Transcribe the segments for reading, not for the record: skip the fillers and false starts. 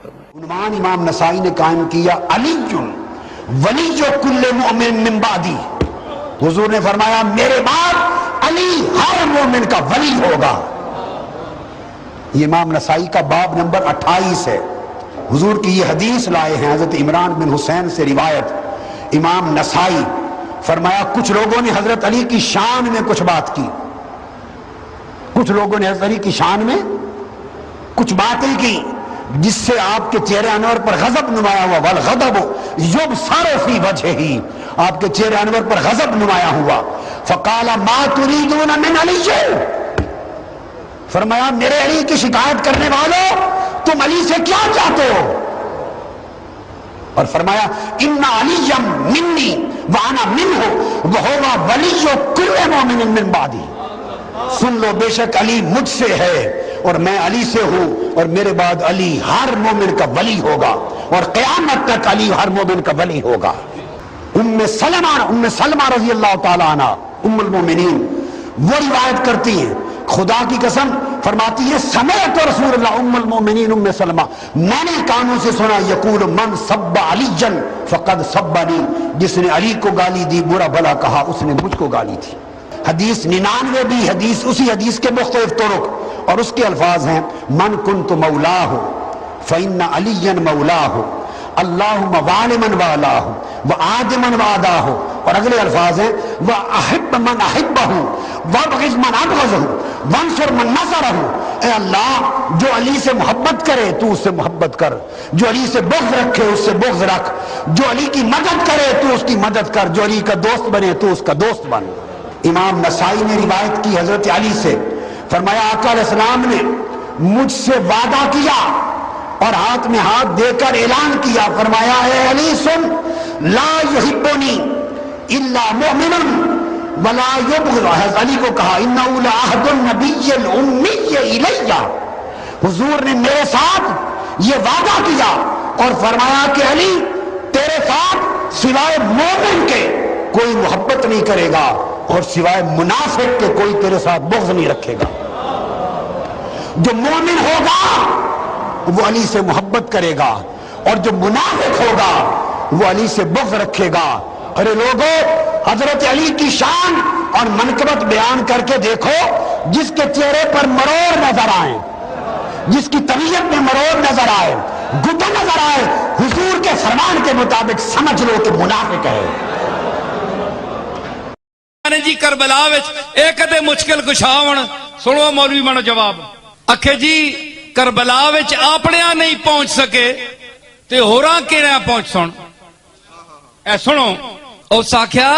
عنوان امام نسائی نے قائم کیا علی ولی کل مومن من بعدی. حضور نے فرمایا میرے بعد علی ہر مومن کا ولی ہوگا. یہ امام نسائی کا باب نمبر 28 ہے. حضور کی یہ حدیث لائے ہیں حضرت عمران بن حسین سے روایت. امام نسائی فرمایا کچھ لوگوں نے حضرت علی کی شان میں کچھ بات کی, کچھ لوگوں نے حضرت علی کی شان میں کچھ باتیں کی جس سے آپ کے چہرے انور پر غضب نمایاں ہوا. والغضب یبصر فی وجہہ, آپ کے چہرے انور پر غضب نمایاں ہوا. فقال ما تريدون من علی, فرمایا میرے علی کی شکایت کرنے والوں تم علی سے کیا چاہتے ہو؟ اور فرمایا ان علی منی وانا منہ وہو ولی کل مومن من بعدی. سن لو بے شک علی مجھ سے ہے اور میں علی سے ہوں, اور میرے بعد علی ہر مومن کا ولی ہوگا, اور قیامت تک علی ہر مومن کا ولی ہوگا. ام سلمہ رضی اللہ تعالی عنہ ام المومنین وہ روایت کرتی ہیں, خدا کی قسم فرماتی ہے سمعت رسول اللہ ام المومنین ام سلمہ, میں نے کانوں سے سنا یقول من سب علی فقد سبنی, جس نے علی کو گالی دی برا بھلا کہا اس نے مجھ کو گالی دی. حدیث 99 بھی حدیث اسی حدیث کے مختلف طرق, اور اس کے الفاظ ہیں من کنت مولاہ فإن علی مولاہ اللہم والمن والاہ وآدمن وعداہ, اور اگلے الفاظ ہیں وَأَحِبَّ مَنْ أَحِبَّهُ وَابْغِضْ مَنْ أَبْغَضَهُ وَانْصُرْ مَنْ نَصَرَهُ. اے اللہ جو علی سے محبت کرے تو اس سے محبت کر, جو علی سے بغض رکھے اس سے بغض رکھ, جو علی کی مدد کرے تو اس کی مدد کر, جو علی کا دوست بنے تو اس کا دوست بن. امام نسائی نے روایت کی حضرت علی سے, فرمایا آقا علیہ السلام نے مجھ سے وعدہ کیا اور ہاتھ میں ہاتھ دے کر اعلان کیا, فرمایا اے علی سن, لا یحبنی الا مؤمن ولا یبغض. حضرت علی کو کہا انہ لعہد النبی الامی الی, حضور نے میرے ساتھ یہ وعدہ کیا اور فرمایا کہ علی تیرے ساتھ سوائے مومن کے کوئی محبت نہیں کرے گا, اور سوائے منافق کے کوئی تیرے ساتھ بغض نہیں رکھے گا. جو مومن ہوگا وہ علی سے محبت کرے گا, اور جو منافق ہوگا وہ علی سے بغض رکھے گا. ارے لوگوں, حضرت علی کی شان اور منقبت بیان کر کے دیکھو, جس کے چہرے پر مرور نظر آئے, جس کی طبیعت میں مرور نظر آئے, گدن نظر آئے, حضور کے فرمان کے مطابق سمجھ لو کہ منافق ہے. جی کربلا وچ ایک تے مشکل کشاون سنو مولوی منو جواب اکھے جی کربلا وچ اپنیاں نہیں پہنچ سکے تے ہوراں کیڑا پہنچ سن. اے سنو اس آکھیا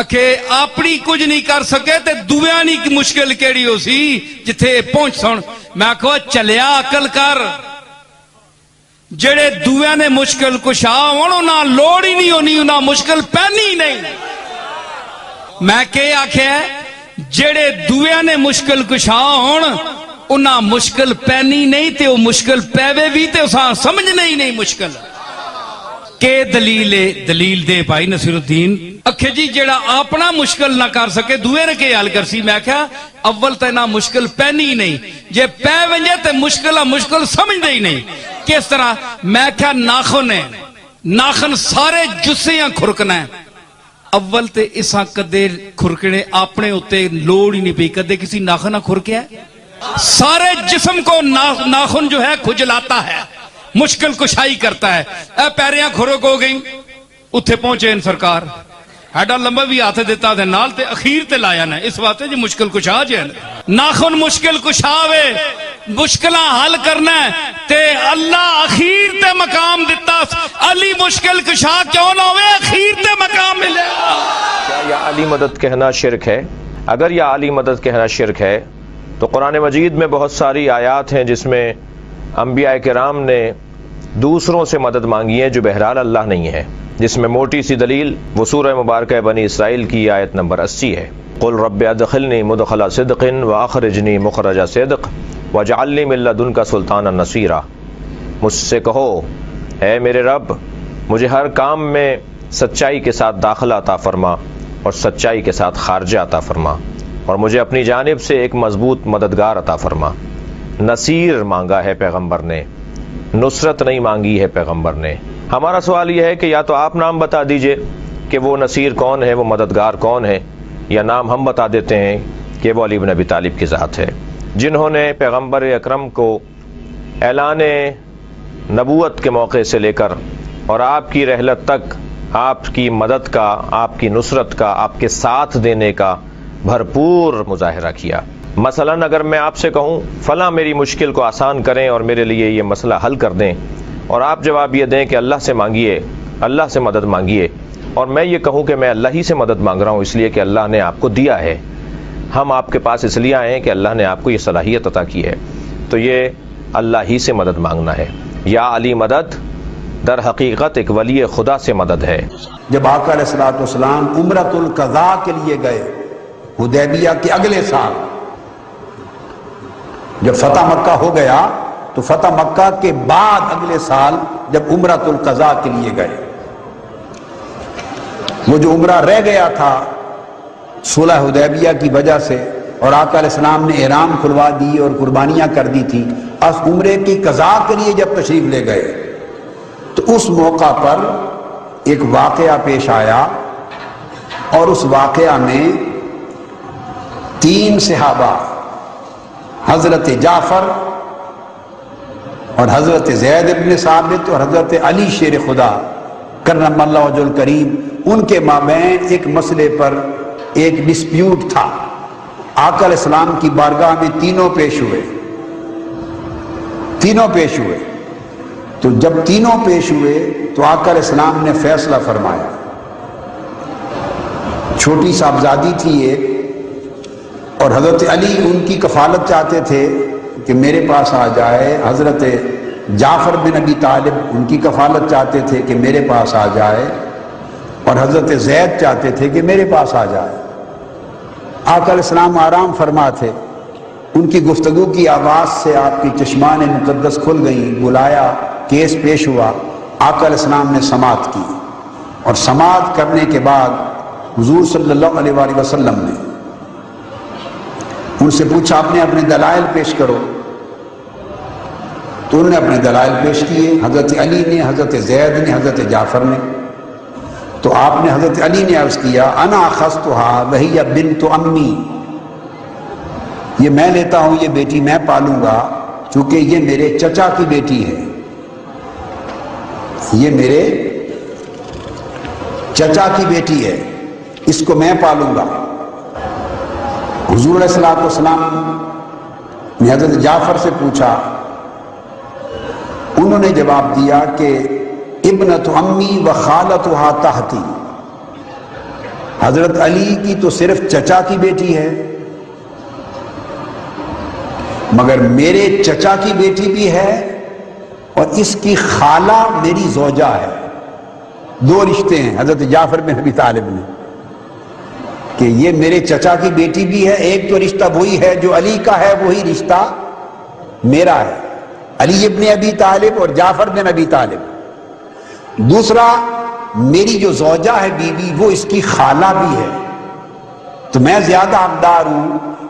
اکھے اپنی کچھ نہیں کر سکے تے دویاں نہیں مشکل کیڑی ہو سی جتھے پہنچ سن. میں آکھو چلیا عقل کر, جڑے دویاں نے مشکل کشا ہون انہاں لوڑ ہی نہیں ہونی, انہاں مشکل پہنی نہیں. میں کہ آکھیا جڑے دویاں نے مشکل کشا ہون انہاں مشکل پینی نہیں تے وہ مشکل پیوے بھی تے اساں سمجھنے ہی نہیں مشکل. کہ دلیل دے بھائی نصیر الدین اکھے جی جڑا اپنا مشکل نہ کر سکے دوے نے کے حل کر سی. میں کہا اول تے نہ مشکل پینی نہیں, جے پے ونجے تے مشکل سمجھدے ہی نہیں. کس طرح؟ میں کہا ناخن ہے, ناخن سارے جسیاں کھرکنا ہے. اول تے اساں کدے کھرکنے اپنے ہوتے لوڑ ہی نہیں پئی, کدے کسی ناخن نہ کھرکیا ہے. سارے جسم کو ناخن جو ہے کھجلاتا ہے, مشکل کشائی کرتا ہے. اے پیریاں کھرک ہو گئی, اتھے پہنچے ان سرکار ہیڈا لمبا بھی ہاتھ دیتا دے نال تے اخیر تے لایا نا, اس بات ہے جی مشکل کشا جائے ناخن مشکل کشاوے مشکلہ حل کرنا ہے تے اللہ اخیر تے مقام دیتا. علی مشکل کشا کیوں نہ ہوئے, اخیر تے مقام ملے. کیا یا علی مدد کہنا شرک ہے؟ اگر یا علی مدد کہنا شرک ہے تو قرآن مجید میں بہت ساری آیات ہیں جس میں انبیاء کرام نے دوسروں سے مدد مانگی ہے جو بہرحال اللہ نہیں ہے, جس میں موٹی سی دلیل وہ سورہ مبارکہ بنی اسرائیل کی آیت نمبر 80 ہے. قل رب ادخلنی مدخل صدق واخرجنی مخرج صدق واجعلنی من لدنک سلطانا نصیرا. مجھ سے کہو اے میرے رب مجھے ہر کام میں سچائی کے ساتھ داخلہ عطا فرما اور سچائی کے ساتھ خارجہ عطا فرما, اور مجھے اپنی جانب سے ایک مضبوط مددگار عطا فرما. نصیر مانگا ہے پیغمبر نے, نصرت نہیں مانگی ہے پیغمبر نے۔ ہمارا سوال یہ ہے کہ یا تو آپ نام بتا دیجئے کہ وہ نصیر کون ہے، وہ مددگار کون ہے، یا نام ہم بتا دیتے ہیں کہ وہ علی بن ابی طالب کی ذات ہے، جنہوں نے پیغمبر اکرم کو اعلان نبوت کے موقع سے لے کر اور آپ کی رحلت تک آپ کی مدد کا، آپ کی نصرت کا، آپ کے ساتھ دینے کا بھرپور مظاہرہ کیا۔ مثلا اگر میں آپ سے کہوں فلاں میری مشکل کو آسان کریں اور میرے لیے یہ مسئلہ حل کر دیں، اور آپ جواب یہ دیں کہ اللہ سے مانگیے، اللہ سے مدد مانگیے، اور میں یہ کہوں کہ میں اللہ ہی سے مدد مانگ رہا ہوں اس لیے کہ اللہ نے آپ کو دیا ہے، ہم آپ کے پاس اس لیے آئے ہیں کہ اللہ نے آپ کو یہ صلاحیت عطا کی ہے، تو یہ اللہ ہی سے مدد مانگنا ہے۔ یا علی مدد در حقیقت ایک ولی خدا سے مدد ہے۔ جب آقا علیہ الصلوۃ والسلام عمرۃ القضاء کے لیے گئے حدیبیہ کے اگلے سال، جب فتح مکہ ہو گیا تو فتح مکہ کے بعد اگلے سال جب عمرۃ القضاء کے لیے گئے، وہ جو عمرہ رہ گیا تھا صلح حدیبیہ کی وجہ سے، اور آقا علیہ السلام نے احرام کھلوا دی اور قربانیاں کر دی تھی، اس عمرے کی قضاء کے لیے جب تشریف لے گئے تو اس موقع پر ایک واقعہ پیش آیا، اور اس واقعہ میں 3 صحابہ حضرت جعفر اور حضرت زید ابن ثابت اور حضرت علی شیر خدا کرم اللہ وجہ الکریم، ان کے مابین ایک مسئلے پر ایک ڈسپیوٹ تھا۔ آقا علیہ السلام کی بارگاہ میں تینوں پیش ہوئے، تو جب تینوں پیش ہوئے تو آقا علیہ السلام نے فیصلہ فرمایا۔ چھوٹی صاحبزادی تھی ایک، اور حضرت علی ان کی کفالت چاہتے تھے کہ میرے پاس آ جائے، حضرت جعفر بن ابی طالب ان کی کفالت چاہتے تھے کہ میرے پاس آ جائے، اور حضرت زید چاہتے تھے کہ میرے پاس آ جائے۔ آقا علیہ السلام آرام فرما تھے، ان کی گفتگو کی آواز سے آپ کی چشمان مقدس کھل گئیں، بلایا، کیس پیش ہوا، آقا علیہ السلام نے سماعت کی، اور سماعت کرنے کے بعد حضور صلی اللہ علیہ وآلہ وسلم نے ان سے پوچھا اپنے دلائل پیش کرو، تو انہوں نے اپنے دلائل پیش کیے، حضرت علی نے، حضرت زید نے، حضرت جعفر نے۔ تو آپ نے حضرت علی نے عرض کیا انا اخذتها وهي بنت امی، یہ میں لیتا ہوں، یہ بیٹی میں پالوں گا، چونکہ یہ میرے چچا کی بیٹی ہے، یہ میرے چچا کی بیٹی ہے، اس کو میں پالوں گا۔ حضور علیہ الصلوۃ والسلام نے حضرت جعفر سے پوچھا، انہوں نے جواب دیا کہ ابنت امی و خالتها تحتی، حضرت علی کی تو صرف چچا کی بیٹی ہے، مگر میرے چچا کی بیٹی بھی ہے، اور اس کی خالہ میری زوجہ ہے۔ 2 رشتے ہیں حضرت جعفر بن ابی طالب نے، کہ یہ میرے چچا کی بیٹی بھی ہے، ایک تو رشتہ وہی ہے جو علی کا ہے، وہی رشتہ میرا ہے، علی ابن ابی طالب اور جعفر بن ابی طالب۔ دوسرا، میری جو زوجہ ہے بیوی، وہ اس کی خالہ بھی ہے، تو میں زیادہ حقدار ہوں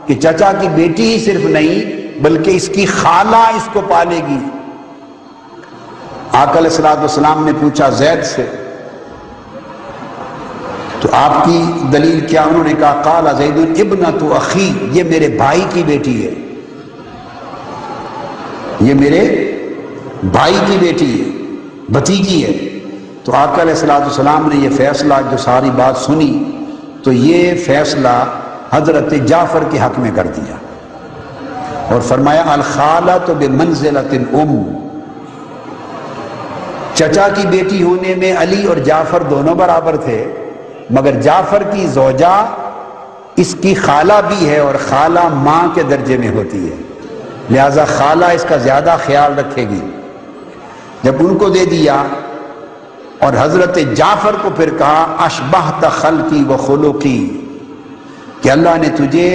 کہ چچا کی بیٹی ہی صرف نہیں بلکہ اس کی خالہ اس کو پالے گی۔ آقا علیہ الصلوۃ والسلام نے پوچھا زید سے، تو آپ کی دلیل کیا؟ انہوں نے کہا قال زید ابنۃ اخی، یہ میرے بھائی کی بیٹی ہے، یہ میرے بھائی کی بیٹی ہے، بھتیجی ہے۔ تو آقا علیہ الصلوۃ والسلام نے یہ فیصلہ، جو ساری بات سنی، تو یہ فیصلہ حضرت جعفر کے حق میں کر دیا، اور فرمایا الخالۃ بمنزلۃ الام، چچا کی بیٹی ہونے میں علی اور جعفر دونوں برابر تھے، مگر جعفر کی زوجہ اس کی خالہ بھی ہے، اور خالہ ماں کے درجے میں ہوتی ہے، لہذا خالہ اس کا زیادہ خیال رکھے گی۔ جب ان کو دے دیا، اور حضرت جعفر کو پھر کہا اشبہت خلقی و خلقی، کہ اللہ نے تجھے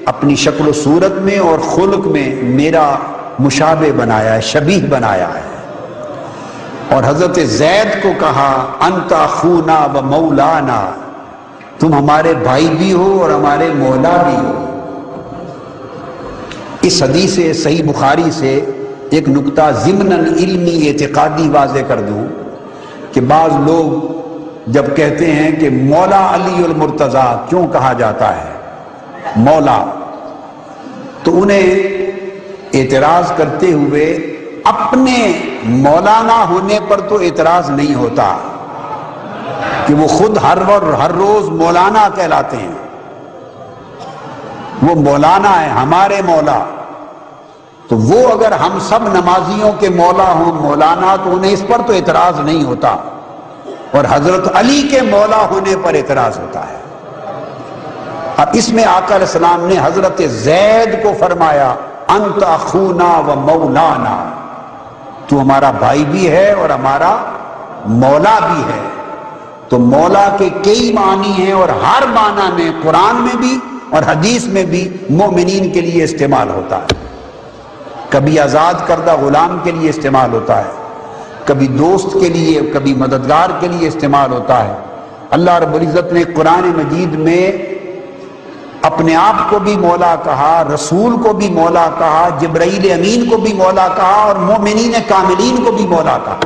اپنی شکل و صورت میں اور خلق میں میرا مشابہ بنایا ہے، شبیہ بنایا ہے۔ اور حضرت زید کو کہا انت اخونا و مولانا، تم ہمارے بھائی بھی ہو اور ہمارے مولا بھی ہو۔ اس حدیث صحیح بخاری سے ایک نکتہ ضمناً علمی اعتقادی واضح کر دوں کہ بعض لوگ جب کہتے ہیں کہ مولا علی المرتضیٰ کیوں کہا جاتا ہے مولا، تو انہیں اعتراض کرتے ہوئے اپنے مولانا ہونے پر تو اعتراض نہیں ہوتا کہ وہ خود ہر روز مولانا کہلاتے ہیں، وہ مولانا ہے ہمارے مولا، تو وہ اگر ہم سب نمازیوں کے مولا ہوں مولانا تو انہیں اس پر تو اعتراض نہیں ہوتا، اور حضرت علی کے مولا ہونے پر اعتراض ہوتا ہے۔ اب اس میں آقا علیہ السلام نے حضرت زید کو فرمایا انت اخونا و مولانا، تو ہمارا بھائی بھی ہے اور ہمارا مولا بھی ہے۔ تو مولا کے کئی معنی ہیں، اور ہر معنی میں قرآن میں بھی اور حدیث میں بھی مومنین کے لیے استعمال ہوتا ہے۔ کبھی آزاد کردہ غلام کے لیے استعمال ہوتا ہے، کبھی دوست کے لیے، کبھی مددگار کے لیے استعمال ہوتا ہے۔ اللہ رب العزت نے قرآن مجید میں اپنے آپ کو بھی مولا کہا، رسول کو بھی مولا کہا، جبرائیل امین کو بھی مولا کہا، اور مومنین کاملین کو بھی مولا کہا۔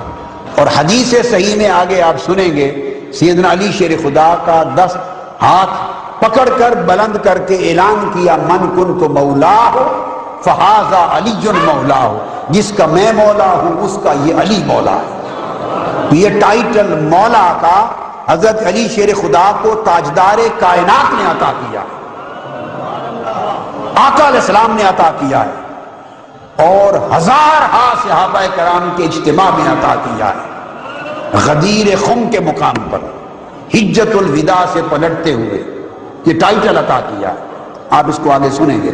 اور حدیث صحیح میں آگے آپ سنیں گے سیدنا علی شیر خدا کا 10 ہاتھ پکڑ کر بلند کر کے اعلان کیا من کنت مولا ہو فہذا علی مولا ہو، جس کا میں مولا ہوں اس کا یہ علی مولا ہے۔ یہ ٹائٹل مولا کا حضرت علی شیر خدا کو تاجدار کائنات نے عطا کیا، آقا علیہ السلام نے عطا کیا ہے، اور ہزارہا صحابہ کرام کے اجتماع میں عطا کیا ہے۔ غدیر خم کے مقام پر حجت الوداع سے پلٹتے ہوئے یہ ٹائٹل عطا کیا ہے۔ آپ اس کو آگے سنیں گے۔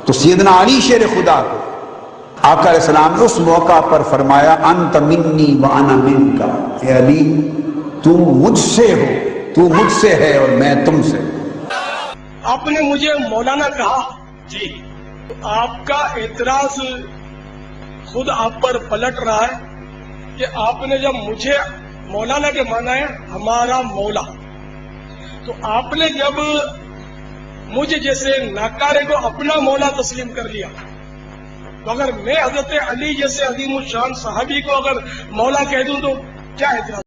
تو سیدنا علی شیر خدا کو آقا علیہ السلام نے اس موقع پر فرمایا انت منی وانا منکا، اے علی تم مجھ سے ہو، تو مجھ سے ہے اور میں تم سے۔ آپ نے مجھے مولانا کہا جی، آپ کا اعتراض خود آپ پر پلٹ رہا ہے کہ آپ نے جب مجھے مولانا کے مانا ہے ہمارا مولا، تو آپ نے جب مجھے جیسے ناکارے کو اپنا مولا تسلیم کر لیا، تو اگر میں حضرت علی جیسے عظیم الشان صحابی کو اگر مولا کہہ دوں تو کیا اعتراض؟